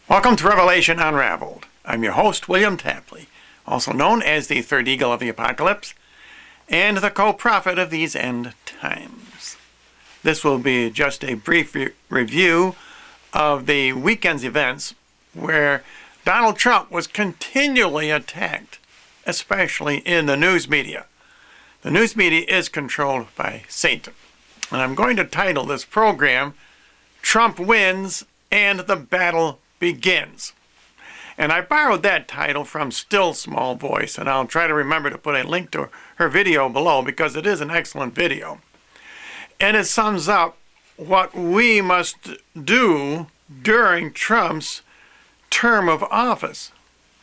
Welcome to Revelation Unraveled. I'm your host, William Tapley, also known as the Third Eagle of the Apocalypse, and the co-prophet of these end times. This will be just a brief review of the weekend's events where Donald Trump was continually attacked, especially in the news media. The news media is controlled by Satan. And I'm going to title this program, Trump Wins and the Battle Begins. And I borrowed that title from Still Small Voice, and I'll try to remember to put a link to her video below because it is an excellent video. And it sums up what we must do during Trump's term of office,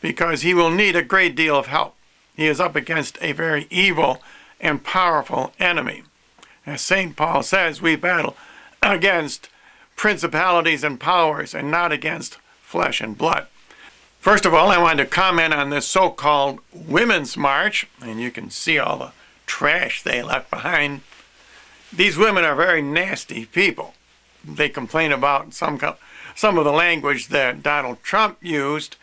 because he will need a great deal of help. He is up against a very evil and powerful enemy. As St. Paul says, we battle against principalities and powers and not against flesh and blood. First of all, I wanted to comment on this so-called Women's March, and you can see all the trash they left behind. These women are very nasty people. They complain about some of the language that Donald Trump used,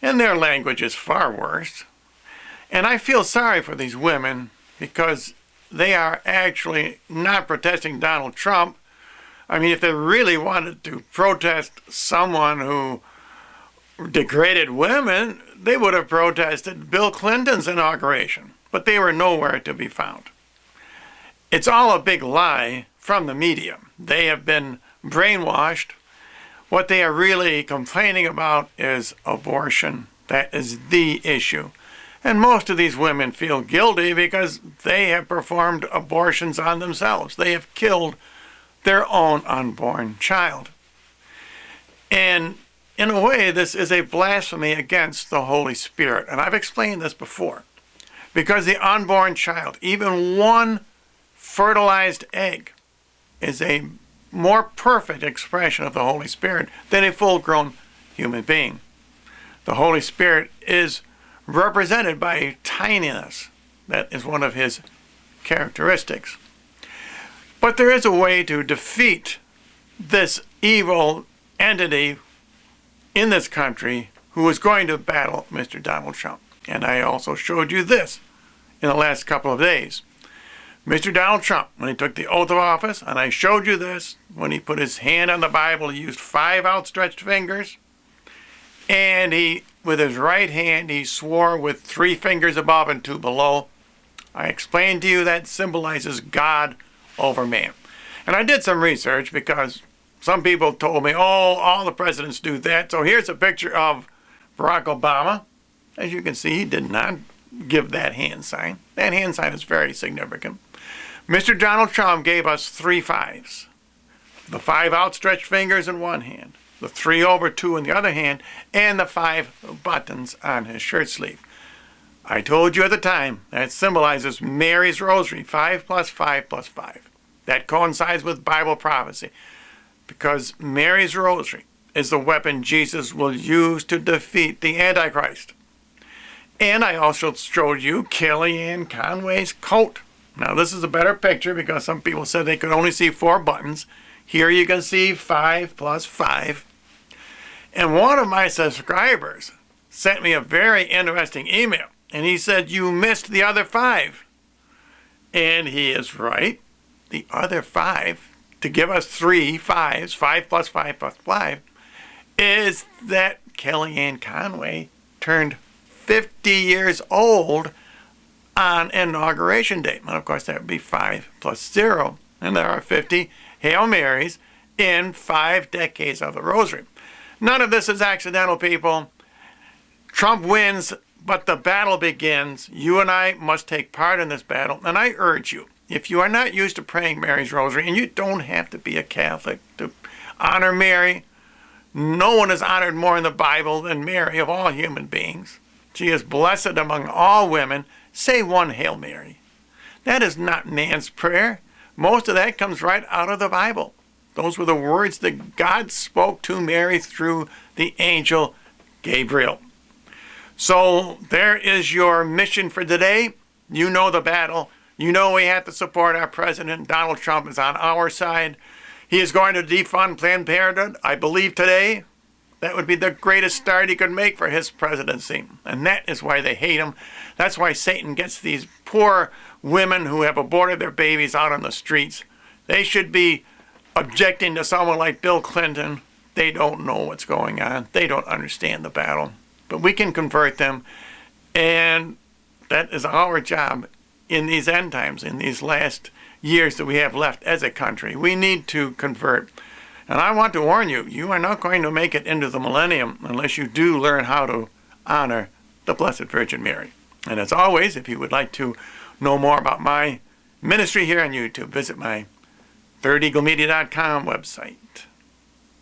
and their language is far worse. And I feel sorry for these women because they are actually not protesting Donald Trump. I mean, if they really wanted to protest someone who degraded women, they would have protested Bill Clinton's inauguration, but they were nowhere to be found. It's all a big lie from the media. They have been brainwashed. What they are really complaining about is abortion. That is the issue. And most of these women feel guilty because they have performed abortions on themselves. They have killed their own unborn child. And in a way, this is a blasphemy against the Holy Spirit. And I've explained this before. Because the unborn child, even one fertilized egg, is a more perfect expression of the Holy Spirit than a full-grown human being. The Holy Spirit is represented by tininess. That is one of his characteristics. But there is a way to defeat this evil entity in this country who is going to battle Mr. Donald Trump. And I also showed you this in the last couple of days. Mr. Donald Trump, when he took the oath of office, and I showed you this, when he put his hand on the Bible, he used 5 outstretched fingers, and with his right hand, he swore with 3 fingers above and 2 below. I explained to you that symbolizes God over man. And I did some research because some people told me, oh, all the presidents do that. So here's a picture of Barack Obama. As you can see, he did not give that hand sign. That hand sign is very significant. Mr. Donald Trump gave us 3 5s. The 5 outstretched fingers in one hand, the 3 over 2 in the other hand, and the 5 buttons on his shirt sleeve. I told you at the time that symbolizes Mary's Rosary, 5 plus 5 plus 5. That coincides with Bible prophecy because Mary's Rosary is the weapon Jesus will use to defeat the Antichrist. And I also showed you Kellyanne Conway's coat. Now this is a better picture because some people said they could only see 4 buttons. Here you can see 5 plus 5. And one of my subscribers sent me a very interesting email. And he said, you missed the other 5. And he is right. The other 5, to give us 3 5s, 5 plus 5 plus 5, is that Kellyanne Conway turned 50 years old on Inauguration Day. And of course, that would be 5 plus 0. And there are 50 Hail Marys in 5 decades of the Rosary. None of this is accidental, people. Trump wins, but the battle begins. You and I must take part in this battle. And I urge you, if you are not used to praying Mary's Rosary, and you don't have to be a Catholic to honor Mary, no one is honored more in the Bible than Mary of all human beings. She is blessed among all women. Say 1 Hail Mary. That is not man's prayer. Most of that comes right out of the Bible. Those were the words that God spoke to Mary through the angel Gabriel. So there is your mission for today. You know the battle. You know we have to support our president. Donald Trump is on our side. He is going to defund Planned Parenthood, I believe today. That would be the greatest start he could make for his presidency. And that is why they hate him. That's why Satan gets these poor women who have aborted their babies out on the streets. They should be objecting to someone like Bill Clinton. They don't know what's going on. They don't understand the battle. But we can convert them. And that is our job in these end times, in these last years that we have left as a country. We need to convert. And I want to warn you, you are not going to make it into the millennium unless you do learn how to honor the Blessed Virgin Mary. And as always, if you would like to know more about my ministry here on YouTube, visit my ThirdEagleMedia.com website.